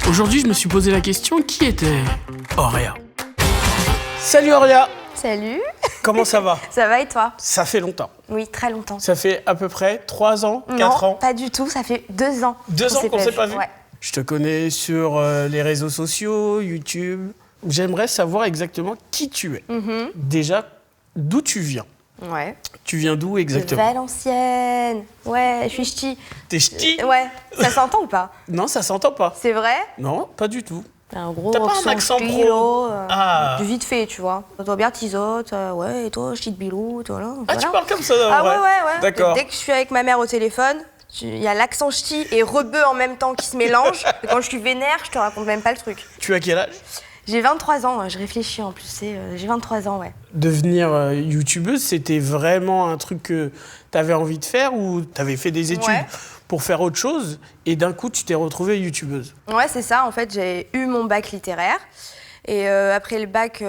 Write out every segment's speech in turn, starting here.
Aujourd'hui, je me suis posé la question, qui était Auria? Salut Auria! Salut! Comment ça va? Ça va et toi? Ça fait longtemps. Oui, très longtemps. Ça fait à peu près 3 ans, 4 ans? Non, pas du tout, ça fait 2 ans. 2 ans qu'on s'est pas vu? Ouais. Je te connais sur les réseaux sociaux, YouTube. J'aimerais savoir exactement qui tu es. Déjà, d'où tu viens? Ouais. Tu viens d'où De exactement? Valenciennes. Ouais, je suis ch'ti. T'es ch'ti? Ouais, ça s'entend ou pas? Non, ça s'entend pas. C'est vrai? Non, pas du tout. T'as un gros T'as pas un accent ch'ti, pro? là, Ah. du vite fait, tu vois. Toi bien tisote, ouais, et toi, ch'ti de bilou, toi là. Ah, voilà. tu parles comme ça, Ah vrai? ouais. D'accord. Dès que je suis avec ma mère au téléphone, il y a l'accent ch'ti et rebeu en même temps qui se mélangent. Et quand je suis vénère, je te raconte même pas le truc. Tu as quel âge? J'ai 23 ans, je réfléchis en plus, j'ai 23 ans, ouais. Devenir youtubeuse, c'était vraiment un truc que tu avais envie de faire ou tu avais fait des études Ouais. pour faire autre chose et d'un coup, tu t'es retrouvée youtubeuse? Ouais, c'est ça, en fait, j'ai eu mon bac littéraire. Et après le bac,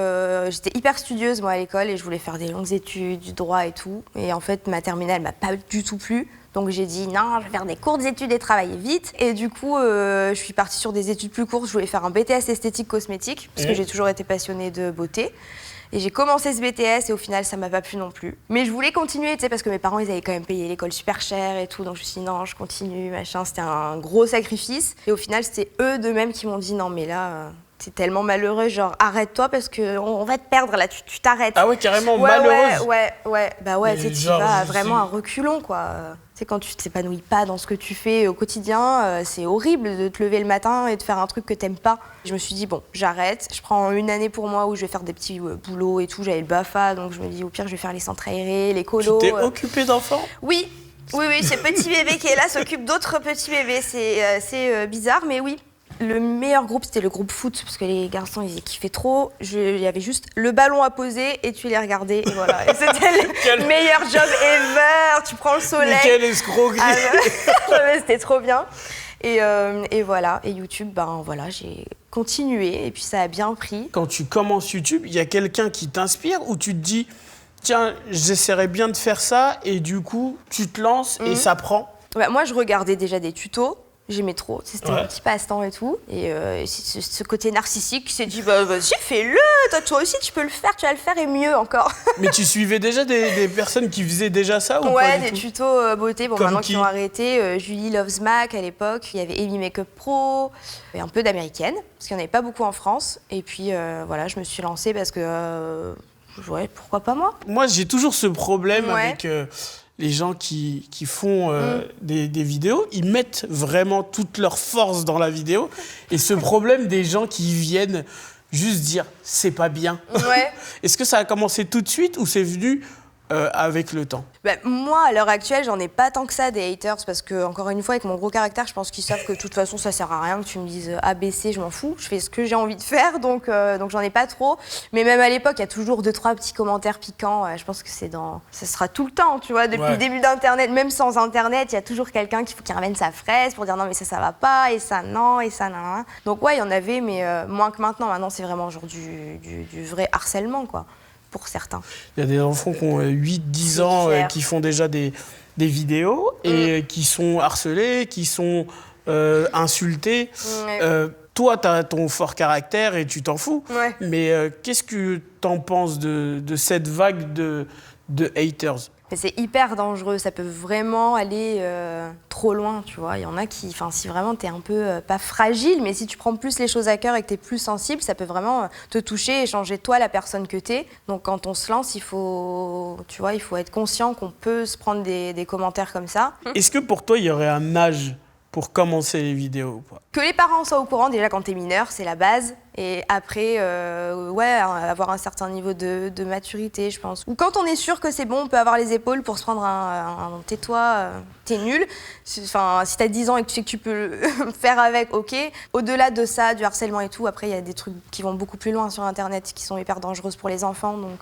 j'étais hyper studieuse, moi, à l'école, et je voulais faire des longues études, du droit et tout. Et en fait, ma terminale m'a pas du tout plu. Donc j'ai dit non, je vais faire des courtes études et travailler vite. Et du coup, je suis partie sur des études plus courtes. Je voulais faire un BTS esthétique cosmétique, parce que j'ai toujours été passionnée de beauté. Et j'ai commencé ce BTS et au final, ça m'a pas plu non plus. Mais je voulais continuer, tu sais, parce que mes parents, ils avaient quand même payé l'école super cher et tout. Donc je me suis dit non, je continue, machin. C'était un gros sacrifice. Et au final, c'était eux d'eux-mêmes qui m'ont dit non, mais là, t'es tellement malheureux, genre arrête-toi parce qu'on va te perdre là, tu t'arrêtes. Ah ouais, carrément Ouais, malheureuse? ouais. Bah ouais, Mais tu sais, tu genre, vas je vraiment suis- à reculons, quoi. Tu sais, quand tu t'épanouis pas dans ce que tu fais au quotidien, c'est horrible de te lever le matin et de faire un truc que t'aimes pas. Je me suis dit, bon, j'arrête, je prends une année pour moi où je vais faire des petits boulots et tout. J'avais le BAFA, donc je me dis, au pire, je vais faire les centres aérés, les Tu colos. t'es occupée d'enfants? Oui, ce petit bébé qui est là s'occupe d'autres petits bébés. C'est bizarre, mais oui. Le meilleur groupe, c'était le groupe foot, parce que les garçons, ils kiffaient trop. Il y avait juste le ballon à poser et tu les regardais, et voilà. Et c'était le meilleur job ever. Tu prends le soleil. Mais quelle escroquerie! Ah, ouais, c'était trop bien. Et voilà. Et YouTube, ben voilà, j'ai continué et puis ça a bien pris. Quand tu commences YouTube, il y a quelqu'un qui t'inspire ou tu te dis tiens, j'essaierais bien de faire ça et du coup, tu te lances et ça prend? Bah, moi, je regardais déjà des tutos. J'aimais trop, c'était Ouais. mon petit passe-temps et tout. Et ce côté narcissique qui s'est dit, bah, vas-y, fais-le, toi aussi tu peux le faire, tu vas le faire et mieux encore. Mais tu suivais déjà des personnes qui faisaient déjà ça ou pas Ouais, du des tout? tutos beauté, bon, Comme maintenant qui? qu'ils ont arrêté. Julie Loves Mac à l'époque, il y avait Amy Makeup Pro, et un peu d'américaine, parce qu'il n'y en avait pas beaucoup en France. Et puis voilà, je me suis lancée parce que, ouais, pourquoi pas moi? Moi, j'ai toujours ce problème Ouais. avec les gens qui font des vidéos. Ils mettent vraiment toute leur force dans la vidéo. Et ce problème des gens qui viennent juste dire « c'est pas bien Ouais. ». Est-ce que ça a commencé tout de suite ou c'est venu avec le temps? Bah, moi, à l'heure actuelle, j'en ai pas tant que ça des haters parce que, encore une fois, avec mon gros caractère, je pense qu'ils savent que de toute façon, ça sert à rien que tu me dises A, B, C, je m'en fous. Je fais ce que j'ai envie de faire, donc j'en ai pas trop. Mais même à l'époque, il y a toujours 2-3 petits commentaires piquants. Je pense que ça sera tout le temps, tu vois. Depuis Ouais. le début d'Internet, même sans Internet, il y a toujours quelqu'un qui ramène sa fraise pour dire non, mais ça va pas, et ça non, et ça non. Donc ouais, il y en avait, mais moins que maintenant. Maintenant, c'est vraiment genre du vrai harcèlement, quoi. Pour certains. Il y a des enfants qui ont 8-10 C'est ans clair. qui font déjà des vidéos et qui sont harcelés, qui sont insultés. Ouais. Toi, tu as ton fort caractère et tu t'en fous. Ouais. Mais qu'est-ce que t'en penses de cette vague de haters? Mais c'est hyper dangereux, ça peut vraiment aller trop loin, tu vois. Il y en a qui, enfin, si vraiment t'es un peu, pas fragile, mais si tu prends plus les choses à cœur et que t'es plus sensible, ça peut vraiment te toucher et changer toi, la personne que t'es. Donc quand on se lance, il faut être conscient qu'on peut se prendre des commentaires comme ça. Est-ce que pour toi, il y aurait un âge pour commencer les vidéos ou pas? Que les parents soient au courant, déjà quand t'es mineur, c'est la base. Et après, ouais, avoir un certain niveau de maturité, je pense. Ou quand on est sûr que c'est bon, on peut avoir les épaules pour se prendre un tais-toi, t'es nul. Enfin, si t'as 10 ans et que tu sais que tu peux le faire avec, ok. Au-delà de ça, du harcèlement et tout, après, il y a des trucs qui vont beaucoup plus loin sur Internet, qui sont hyper dangereuses pour les enfants, donc...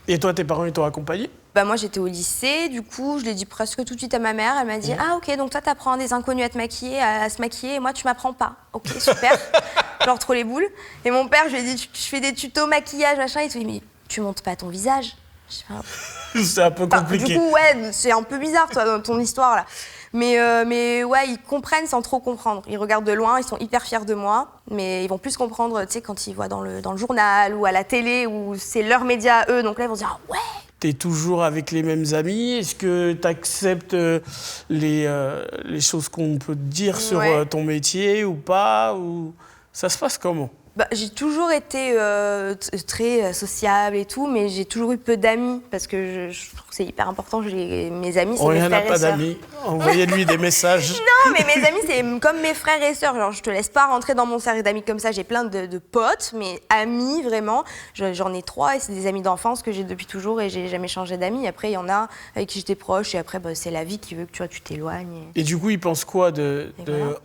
Et toi, tes parents, ils t'ont accompagné? Bah moi j'étais au lycée, du coup je l'ai dit presque tout de suite à ma mère, elle m'a dit ah ok donc toi t'apprends à des inconnus à te maquiller, à se maquiller et moi tu m'apprends pas. Ok super, genre trop les boules. Et mon père je lui ai dit je fais des tutos maquillage machin, il te dit mais tu montes pas ton visage. Je fais, C'est un peu enfin, compliqué. du coup ouais c'est un peu bizarre toi dans ton histoire là. Mais ouais, ils comprennent sans trop comprendre. Ils regardent de loin, ils sont hyper fiers de moi, mais ils vont plus comprendre, tu sais, quand ils voient dans le journal ou à la télé, où c'est leur média à eux, donc là, ils vont se dire « Ah ouais !» T'es toujours avec les mêmes amis? Est-ce que tu acceptes les choses qu'on peut te dire sur ton métier ou pas? Ou... Ça se passe comment? J'ai toujours été très sociable et tout, mais j'ai toujours eu peu d'amis parce que je trouve que c'est hyper important. Mes amis, c'est mes frères et sœurs. On n'a pas d'amis. Envoyez-lui des messages. Non, mais mes amis, c'est comme mes frères et sœurs. Genre, je te laisse pas rentrer dans mon cercle d'amis comme ça. J'ai plein de potes, mais amis, vraiment. J'en ai 3 et c'est des amis d'enfance que j'ai depuis toujours et j'ai jamais changé d'amis. Après, il y en a avec qui j'étais proche et après, c'est la vie qui veut que tu t'éloignes. Et du coup, ils pensent quoi de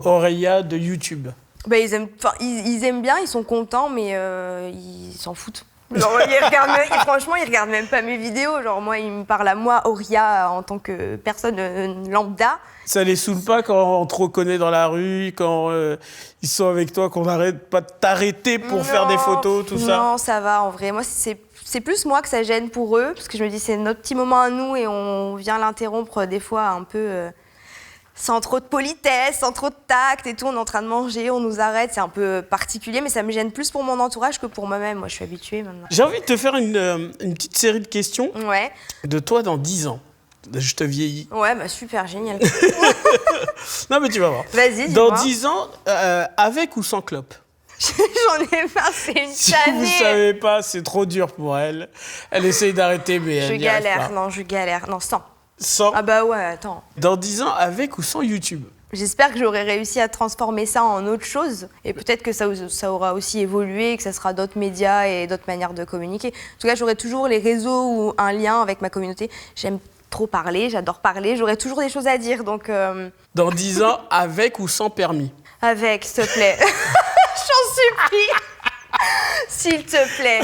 Aurélia de YouTube? Ils aiment bien, ils sont contents, mais ils s'en foutent. Genre, franchement, ils regardent même pas mes vidéos. Genre, moi, ils me parlent à moi, Auria, en tant que personne lambda. Ça les saoule pas quand on te reconnaît dans la rue, quand ils sont avec toi, qu'on n'arrête pas de t'arrêter pour faire des photos, tout ça? Non, ça va, en vrai. Moi, c'est plus moi que ça gêne pour eux, parce que je me dis, c'est notre petit moment à nous et on vient l'interrompre des fois un peu... sans trop de politesse, sans trop de tact et tout, on est en train de manger, on nous arrête, c'est un peu particulier, mais ça me gêne plus pour mon entourage que pour moi-même. Moi, je suis habituée maintenant. J'ai envie de te faire une petite série de questions de toi dans 10 ans. Je te vieillis. Ouais, super, génial. Non, mais tu vas voir. Vas-y, dis-moi. Dans 10 ans, avec ou sans clope? J'en ai marre, c'est une Si tannée. vous savez pas, c'est trop dur pour elle. Elle essaye d'arrêter, mais elle n'y arrive pas. Je galère. Non, sans. Sans? Ah bah ouais, attends. Dans 10 ans, avec ou sans YouTube? J'espère que j'aurai réussi à transformer ça en autre chose et peut-être que ça aura aussi évolué, que ça sera d'autres médias et d'autres manières de communiquer. En tout cas, j'aurai toujours les réseaux ou un lien avec ma communauté. J'aime trop parler, j'adore parler, j'aurai toujours des choses à dire, donc... Dans 10 ans, avec ou sans permis? Avec, s'il te plaît. J'en supplie. S'il te plaît.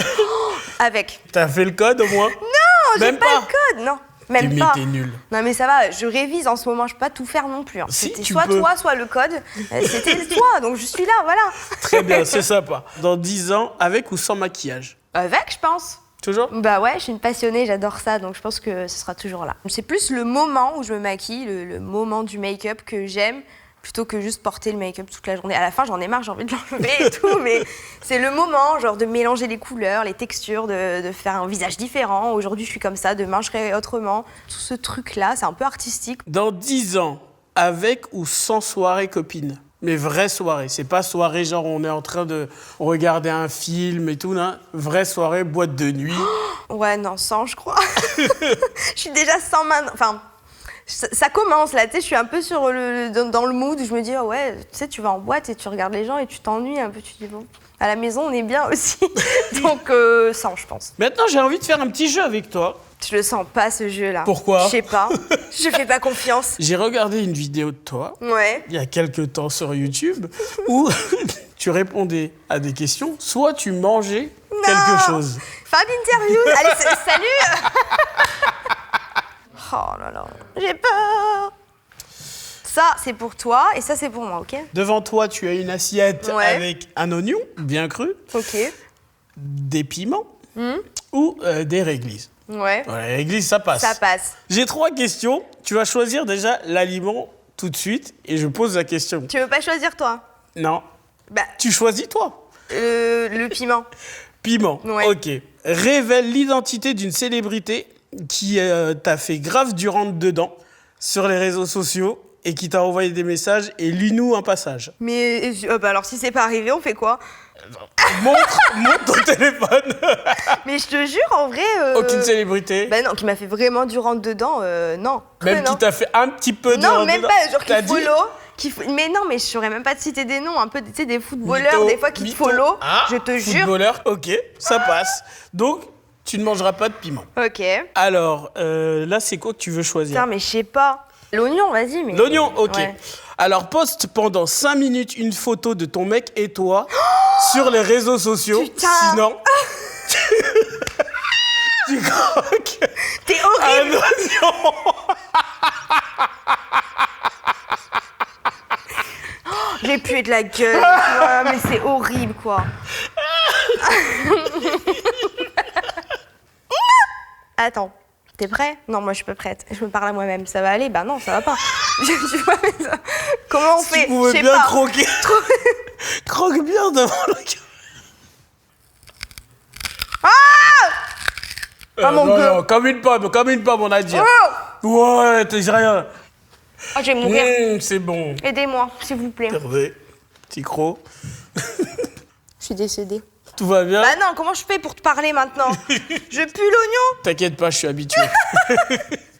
Avec. T'as fait le code au moins? Non, j'ai pas le code, non. Même pas. T'es nul. Non mais ça va, je révise en ce moment, je peux pas tout faire non plus. Si, c'était tu soit peux. toi, soit le code. C'était toi, donc je suis là, voilà. Très bien, c'est sympa. Dans 10 ans, avec ou sans maquillage? Avec, je pense. Toujours? Bah ouais, je suis une passionnée, j'adore ça, donc je pense que ce sera toujours là. C'est plus le moment où je me maquille, le moment du make-up que j'aime, plutôt que juste porter le make-up toute la journée. À la fin, j'en ai marre, j'ai envie de l'enlever et tout, mais c'est le moment, genre de mélanger les couleurs, les textures, de faire un visage différent. Aujourd'hui, je suis comme ça, demain, je serai autrement. Tout ce truc-là, c'est un peu artistique. Dans 10 ans, avec ou sans soirée copine? Mais vraie soirée, c'est pas soirée genre on est en train de regarder un film et tout, non. Vraie soirée, boîte de nuit. Ouais, non, sans, je crois. Je suis déjà sans main... Enfin... Ça commence là, tu sais, je suis un peu dans le mood où je me dis, oh ouais, tu sais, tu vas en boîte et tu regardes les gens et tu t'ennuies un peu, tu dis, bon, à la maison, on est bien aussi. Donc, sans, je pense. Maintenant, j'ai envie de faire un petit jeu avec toi. Je le sens pas, ce jeu-là. Pourquoi? Je sais pas, je fais pas confiance. J'ai regardé une vidéo de toi, il y a quelques temps sur YouTube, où tu répondais à des questions, soit tu mangeais quelque chose. Fin d'interview, allez, salut. Oh là là, j'ai peur. Ça, c'est pour toi et ça, c'est pour moi, ok? Devant toi, tu as une assiette avec un oignon bien cru, des piments ou des réglises. Ouais. Les réglises, ça passe. Ça passe. J'ai 3 questions. Tu vas choisir déjà l'aliment tout de suite et je pose la question. Tu veux pas choisir, toi? Non. Tu choisis, toi. Le piment. Piment, ok. Révèle l'identité d'une célébrité qui t'a fait grave du rentre-dedans sur les réseaux sociaux et qui t'a envoyé des messages et lis-nous un passage. Mais alors si c'est pas arrivé, on fait quoi? Montre ton téléphone. Mais je te jure, en vrai... Aucune célébrité? Bah non, qui m'a fait vraiment du rentre-dedans, non. Même qui t'a fait un petit peu de rentre-dedans? Non, même pas, genre qui follow... Mais non, mais je saurais même pas te citer des noms, un peu, tu sais, des footballeurs, des fois qui te follow, je te jure. Footballeur, ok, ça passe. Donc... tu ne mangeras pas de piment. Ok. Alors, là, c'est quoi que tu veux choisir? Putain, mais je sais pas. L'oignon, vas-y. Mais... L'oignon, ok. Ouais. Alors, poste pendant 5 minutes une photo de ton mec et toi sur les réseaux sociaux. Putain. Sinon, tu croques. T'es horrible. Un oignon. J'ai pué de la gueule, tu vois, mais c'est horrible, quoi. Attends, t'es prêt? Non, moi je suis pas prête. Je me parle à moi-même. Ça va aller? Bah non, ça va pas. Tu vois, mais ça, comment on Si fait? tu pouvais Je sais bien pas. croquer. Croque bien devant le caméra. Ah, mon non, gueule. non, comme une pomme, on a dit. Oh, Ouais, t'es rien. ah, je vais mourir. C'est bon. Aidez-moi, s'il vous plaît. Hervé, petit croc. Je suis décédée. Tout va bien? Bah non, comment je fais pour te parler maintenant? Je pue l'oignon. T'inquiète pas, je suis habitué.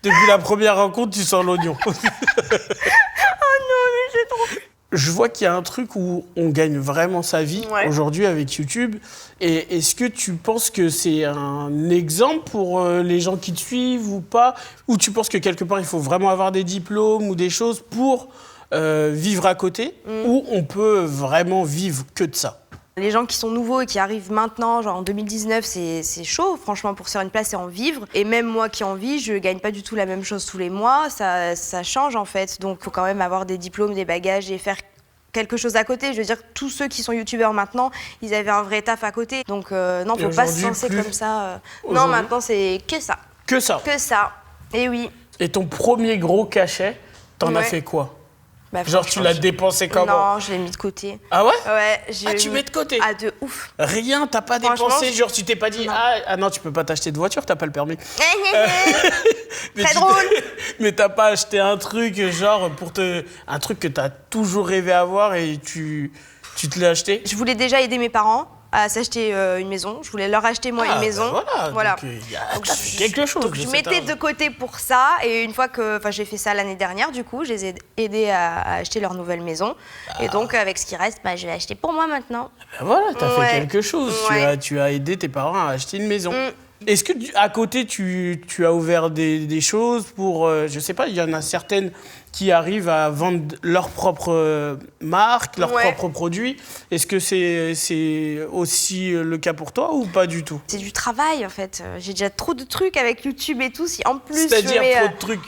Depuis la première rencontre, tu sens l'oignon. Oh non, mais c'est trop... Je vois qu'il y a un truc où on gagne vraiment sa vie aujourd'hui avec YouTube. Et est-ce que tu penses que c'est un exemple pour les gens qui te suivent ou pas? Ou tu penses que quelque part, il faut vraiment avoir des diplômes ou des choses pour vivre à côté? Ou on peut vraiment vivre que de ça? Les gens qui sont nouveaux et qui arrivent maintenant, genre en 2019, c'est chaud, franchement, pour se faire une place et en vivre. Et même moi qui en vis, je gagne pas du tout la même chose tous les mois. Ça change, en fait. Donc, il faut quand même avoir des diplômes, des bagages et faire quelque chose à côté. Je veux dire, tous ceux qui sont youtubeurs maintenant, ils avaient un vrai taf à côté. Donc, non, faut pas se lancer comme ça. Non, maintenant, c'est que ça. Que ça? Que ça. Et oui. Et ton premier gros cachet, t'en as fait quoi? Bah, genre, tu l'as dépensé comment? Non, je l'ai mis de côté. Ah ouais? Ouais. Ah, tu mets de côté? Ah, de ouf. Rien, t'as pas dépensé? Genre, tu t'es pas dit, ah non, tu peux pas t'acheter de voiture, t'as pas le permis. Très drôle. Mais t'as pas acheté un truc, genre, un truc que t'as toujours rêvé avoir et tu te l'as acheté? Je voulais déjà aider mes parents à s'acheter une maison. Je voulais leur acheter moi une maison. Voilà. Donc, t'as fait quelque chose. Donc je mettais de côté pour ça. Et une fois que j'ai fait ça l'année dernière, du coup, je les ai aidés à acheter leur nouvelle maison. Et donc, avec ce qui reste, je vais acheter pour moi maintenant. Ben voilà, t'as fait quelque chose. Tu as aidé tes parents à acheter une maison. Est-ce que à côté, tu as ouvert des choses pour... je sais pas, il y en a certaines qui arrivent à vendre leur propre marque, leurs propres produits. Est-ce que c'est aussi le cas pour toi ou pas du tout? C'est du travail, en fait. J'ai déjà trop de trucs avec YouTube et tout. Si en plus c'est-à-dire trop de trucs?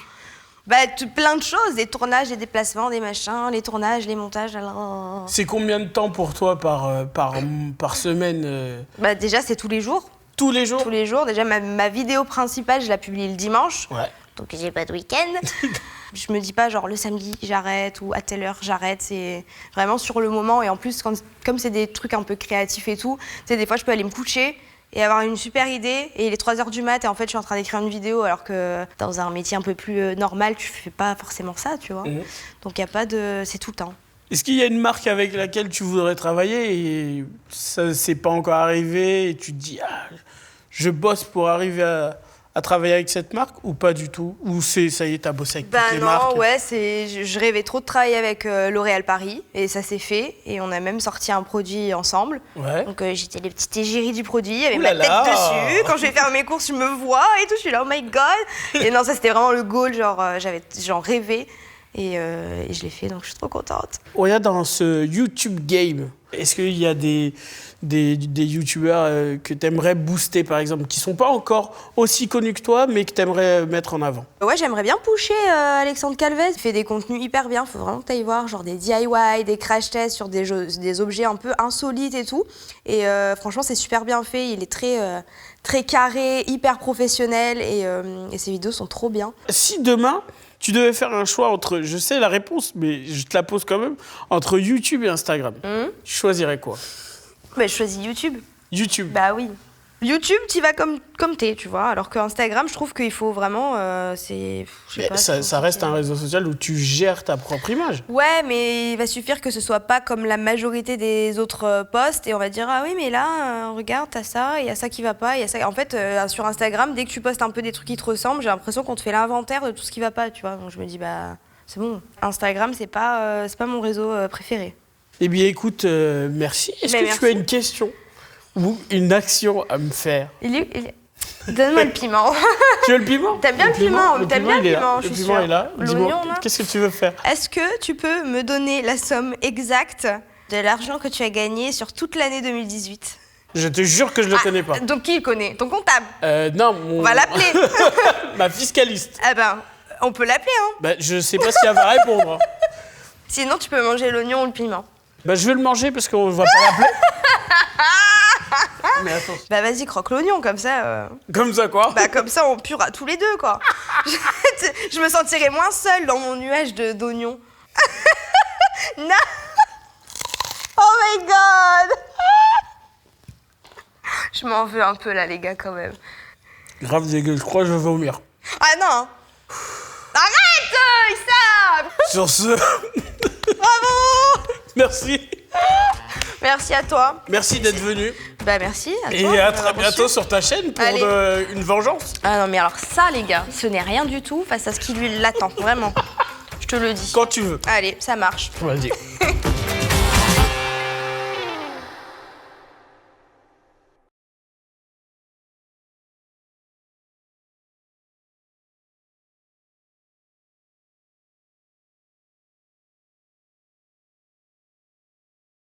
Plein de choses. Des tournages, des déplacements, des machins, les tournages, les montages. Alors... C'est combien de temps pour toi par semaine? Déjà, c'est tous les jours. Tous les jours? Tous les jours. Déjà, ma vidéo principale, je la publie le dimanche. Ouais. Donc, j'ai pas de week-end. Je me dis pas, genre, le samedi, j'arrête ou à telle heure, j'arrête. C'est vraiment sur le moment. Et en plus, comme c'est des trucs un peu créatifs et tout, tu sais, des fois, je peux aller me coucher et avoir une super idée. Et il est 3h du mat et en fait, je suis en train d'écrire une vidéo alors que dans un métier un peu plus normal, tu fais pas forcément ça, tu vois. Donc, il y a pas de... C'est tout le temps. Est-ce qu'il y a une marque avec laquelle tu voudrais travailler et ça s'est pas encore arrivé et tu te dis je bosse pour arriver à travailler avec cette marque ou pas du tout? Ou ça y est, t'as bossé avec toutes les marques? Je rêvais trop de travailler avec L'Oréal Paris et ça s'est fait et on a même sorti un produit ensemble. Donc j'étais les petites égéries du produit avec ma tête dessus. Quand je vais faire mes courses, je me vois et tout, je suis là, oh my god. Et non, ça c'était vraiment le goal, j'avais rêvé. Et je l'ai fait, donc je suis trop contente. Regarde, dans ce YouTube game, est-ce qu'il y a des youtubeurs que tu aimerais booster, par exemple, qui sont pas encore aussi connus que toi, mais que tu aimerais mettre en avant? Ouais, j'aimerais bien pusher Alexandre Calvez. Il fait des contenus hyper bien, faut vraiment que tu ailles voir, genre des DIY, des crash tests sur des objets un peu insolites et tout. Et franchement, c'est super bien fait, il est très carré, hyper professionnel et ses vidéos sont trop bien. Si demain, tu devais faire un choix entre, je sais la réponse, mais je te la pose quand même, entre YouTube et Instagram, tu choisirais quoi? Je choisis YouTube. YouTube? Bah oui. YouTube, tu vas comme t'es, tu vois. Alors qu'Instagram, je trouve qu'il faut vraiment... ça reste un réseau social où tu gères ta propre image. Ouais, mais il va suffire que ce soit pas comme la majorité des autres posts et on va dire, ah oui, mais là, regarde, t'as ça, il y a ça qui va pas, il y a ça... En fait, sur Instagram, dès que tu postes un peu des trucs qui te ressemblent, j'ai l'impression qu'on te fait l'inventaire de tout ce qui va pas, tu vois. Donc je me dis, c'est bon. Instagram, c'est pas mon réseau préféré. Eh bien, écoute, merci. Est-ce que tu as une question ou une action à me faire? Donne-moi le piment. Tu veux le piment? T'aimes bien le piment? T'aimes bien le piment, je suis sûre. Le piment est là. L'oignon, qu'est-ce que tu veux faire? Est-ce que tu peux me donner la somme exacte de l'argent que tu as gagné sur toute l'année 2018? Je te jure que je le connais pas. Donc qui le connaît? Ton comptable? Non, On va l'appeler. Ma fiscaliste. On peut l'appeler, hein. Je sais pas si elle va répondre. Sinon, tu peux manger l'oignon ou le piment. Je vais le manger parce qu'on va pas l'appeler. Mais attends. Bah vas-y, croque l'oignon, comme ça... Comme ça, quoi? Bah comme ça, on purera tous les deux, quoi. Je me sentirais moins seule dans mon nuage d'oignons. Non. Oh my god. Je m'en veux un peu, là, les gars, quand même. Grave dégueu, je crois que je vais vomir. Ah non. Arrête, Issa. Sur ce... Bravo. Merci. Merci à toi. Merci d'être venu. Bah merci à toi. Et à très bientôt sur ta chaîne pour une vengeance. Ah non, mais alors ça, les gars, ce n'est rien du tout face à ce qui lui l'attend, vraiment. Je te le dis. Quand tu veux. Allez, ça marche. Vas-y.